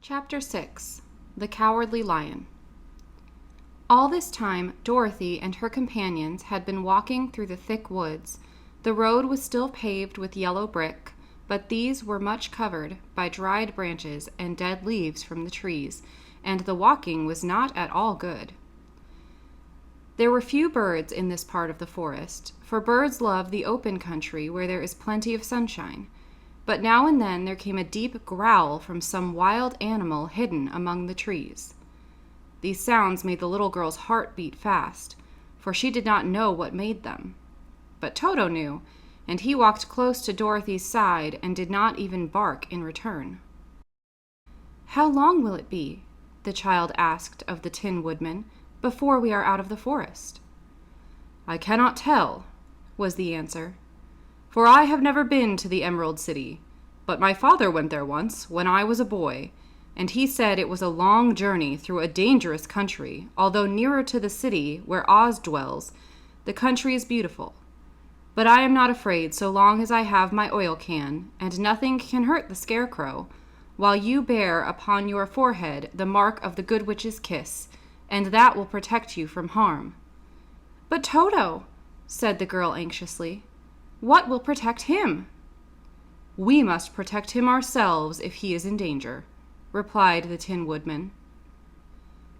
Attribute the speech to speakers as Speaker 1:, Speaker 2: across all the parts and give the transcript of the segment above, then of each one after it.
Speaker 1: Chapter 6 The Cowardly Lion. All this time, Dorothy and her companions had been walking through the thick woods. The road was still paved with yellow brick, but these were much covered by dried branches and dead leaves from the trees, and the walking was not at all good. There were few birds in this part of the forest, for birds love the open country where there is plenty of sunshine. But now and then there came a deep growl from some wild animal hidden among the trees. These sounds made the little girl's heart beat fast, for she did not know what made them. But Toto knew, and he walked close to Dorothy's side and did not even bark in return. "How long will it be," the child asked of the Tin Woodman, "before we are out of the forest?" "I cannot tell," was the answer, "for I have never been to the Emerald City, but my father went there once when I was a boy, and he said it was a long journey through a dangerous country. Although nearer to the city where Oz dwells, the country is beautiful. But I am not afraid so long as I have my oil can, and nothing can hurt the Scarecrow, while you bear upon your forehead the mark of the Good Witch's kiss, and that will protect you from harm." "But Toto," said the girl anxiously, "what will protect him?" "We must protect him ourselves if he is in danger," replied the Tin Woodman.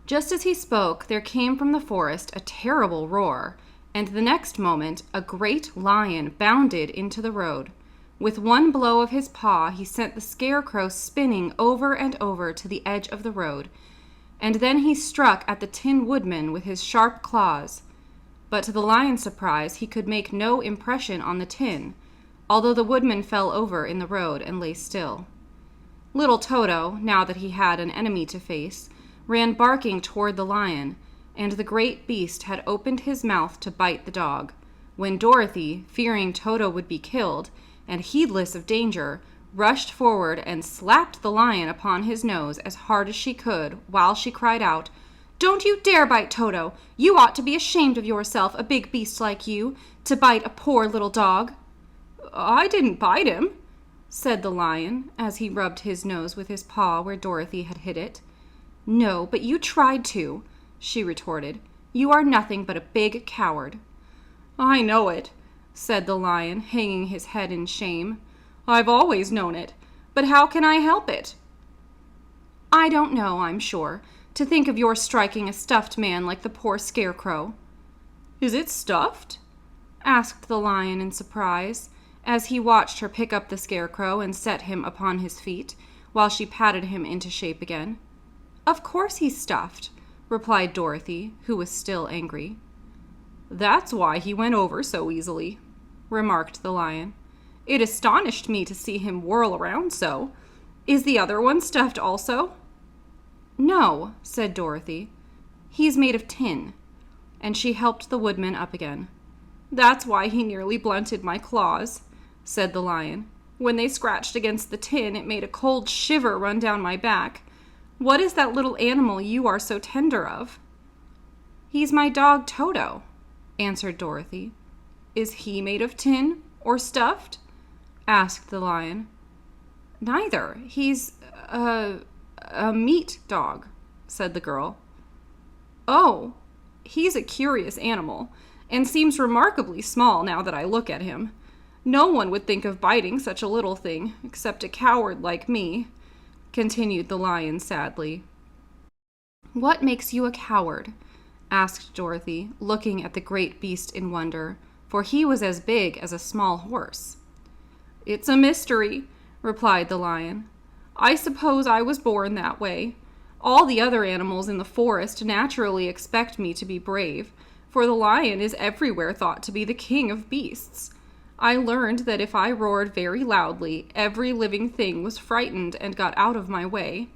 Speaker 1: Just as he spoke, there came from the forest a terrible roar, and the next moment a great lion bounded into the road. With one blow of his paw, he sent the Scarecrow spinning over and over to the edge of the road, and then he struck at the Tin Woodman with his sharp claws. But to the lion's surprise, he could make no impression on the tin, although the woodman fell over in the road and lay still. Little Toto, now that he had an enemy to face, ran barking toward the lion, and the great beast had opened his mouth to bite the dog, when Dorothy, fearing Toto would be killed, and heedless of danger, rushed forward and slapped the lion upon his nose as hard as she could, while she cried out, "Don't you dare bite Toto! You ought to be ashamed of yourself, a big beast like you, to bite a poor little dog." "I didn't bite him," said the lion, as he rubbed his nose with his paw where Dorothy had hit it. "No, but you tried to," she retorted. "You are nothing but a big coward." "I know it," said the lion, hanging his head in shame. "I've always known it, but how can I help it?" "I don't know, I'm sure. To think of your striking a stuffed man like the poor Scarecrow." "Is it stuffed?" asked the lion in surprise, as he watched her pick up the Scarecrow and set him upon his feet, while she patted him into shape again. "Of course he's stuffed," replied Dorothy, who was still angry. "That's why he went over so easily," remarked the lion. "It astonished me to see him whirl around so. Is the other one stuffed also?" "No," said Dorothy. "He's made of tin," and she helped the woodman up again. "That's why he nearly blunted my claws," said the lion. "When they scratched against the tin, it made a cold shiver run down my back. What is that little animal you are so tender of?" "He's my dog Toto," answered Dorothy. "Is he made of tin or stuffed?" asked the lion. "Neither. He's a meat dog," said the girl. "Oh, he's a curious animal, and seems remarkably small now that I look at him. No one would think of biting such a little thing, except a coward like me," continued the lion sadly. "What makes you a coward?" asked Dorothy, looking at the great beast in wonder, for he was as big as a small horse. "It's a mystery," replied the lion. "I suppose I was born that way. All the other animals in the forest naturally expect me to be brave, for the lion is everywhere thought to be the king of beasts. I learned that if I roared very loudly, every living thing was frightened and got out of my way.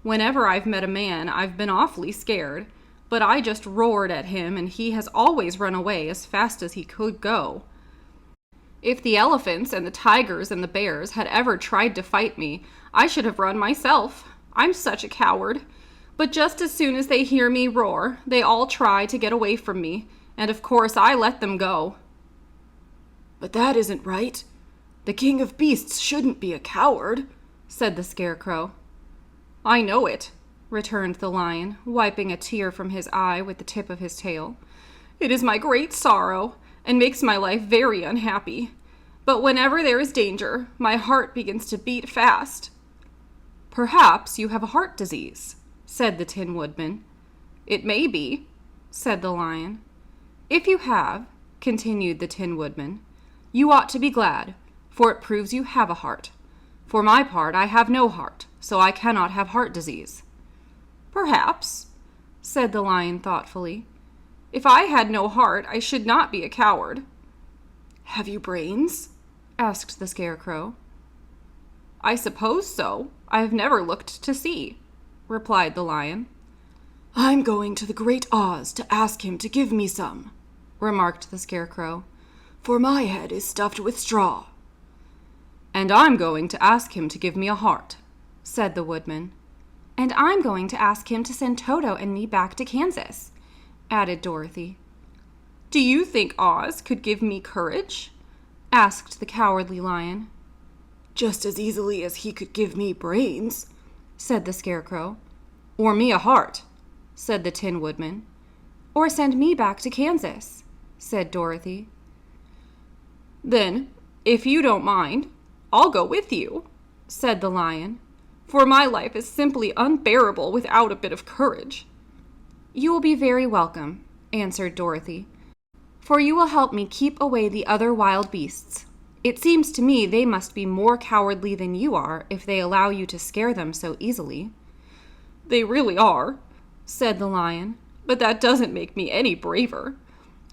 Speaker 1: Whenever I've met a man, I've been awfully scared, but I just roared at him and he has always run away as fast as he could go. If the elephants and the tigers and the bears had ever tried to fight me, I should have run myself. I'm such a coward. But just as soon as they hear me roar, they all try to get away from me, and of course I let them go." "But that isn't right. The king of beasts shouldn't be a coward," said the Scarecrow. "I know it," returned the lion, wiping a tear from his eye with the tip of his tail. "It is my great sorrow, and makes my life very unhappy. But whenever there is danger, my heart begins to beat fast." "Perhaps you have a heart disease," said the Tin Woodman. "It may be," said the lion. "If you have," continued the Tin Woodman, "you ought to be glad, for it proves you have a heart. For my part, I have no heart, so I cannot have heart disease." "Perhaps," said the lion thoughtfully. "If I had no heart, I should not be a coward." "Have you brains?" asked the Scarecrow. "I suppose so. I have never looked to see," replied the lion. "I'm going to the Great Oz to ask him to give me some," remarked the Scarecrow, "for my head is stuffed with straw." "And I'm going to ask him to give me a heart," said the Woodman. "And I'm going to ask him to send Toto and me back to Kansas," added Dorothy. "Do you think Oz could give me courage?" asked the Cowardly Lion. "Just as easily as he could give me brains," said the Scarecrow. "Or me a heart," said the Tin Woodman. "Or send me back to Kansas," said Dorothy. "Then, if you don't mind, I'll go with you," said the lion, "for my life is simply unbearable without a bit of courage." "You will be very welcome," answered Dorothy, "for you will help me keep away the other wild beasts. It seems to me they must be more cowardly than you are if they allow you to scare them so easily." "They really are," said the lion, "but that doesn't make me any braver.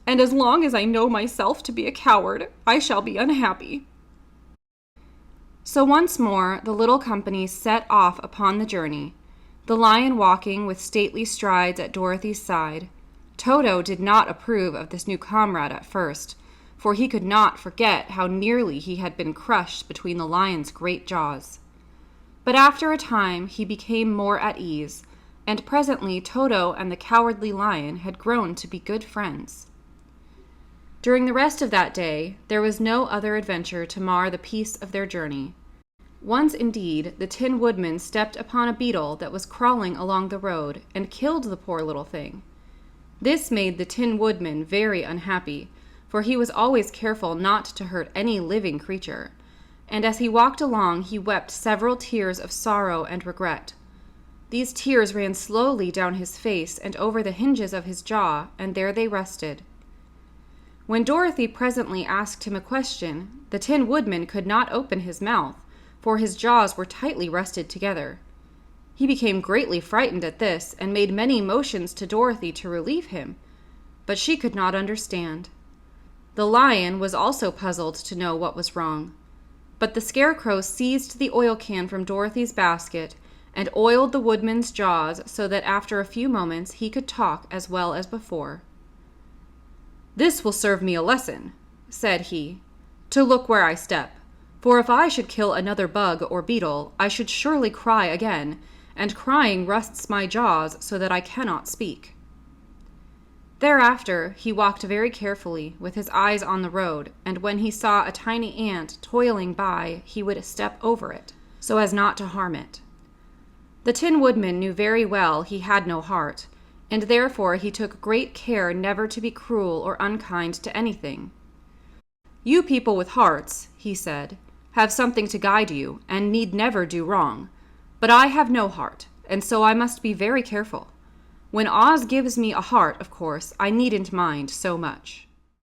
Speaker 1: And as long as I know myself to be a coward, I shall be unhappy." So once more the little company set off upon the journey, the lion walking with stately strides at Dorothy's side. Toto did not approve of this new comrade at first, for he could not forget how nearly he had been crushed between the lion's great jaws. But after a time he became more at ease, and presently Toto and the Cowardly Lion had grown to be good friends. During the rest of that day there was no other adventure to mar the peace of their journey. Once, indeed, the Tin Woodman stepped upon a beetle that was crawling along the road and killed the poor little thing. This made the Tin Woodman very unhappy, for he was always careful not to hurt any living creature, and as he walked along he wept several tears of sorrow and regret. These tears ran slowly down his face and over the hinges of his jaw, and there they rested. When Dorothy presently asked him a question, the Tin Woodman could not open his mouth, for his jaws were tightly rested together. He became greatly frightened at this, and made many motions to Dorothy to relieve him, but she could not understand. The lion was also puzzled to know what was wrong, but the Scarecrow seized the oil can from Dorothy's basket and oiled the Woodman's jaws so that after a few moments he could talk as well as before. "This will serve me a lesson," said he, "to look where I step. For if I should kill another bug or beetle, I should surely cry again, and crying rusts my jaws so that I cannot speak." Thereafter he walked very carefully, with his eyes on the road, and when he saw a tiny ant toiling by, he would step over it, so as not to harm it. The Tin Woodman knew very well he had no heart, and therefore he took great care never to be cruel or unkind to anything. "You people with hearts," he said, "have something to guide you, and need never do wrong. But I have no heart, and so I must be very careful. When Oz gives me a heart, of course, I needn't mind so much."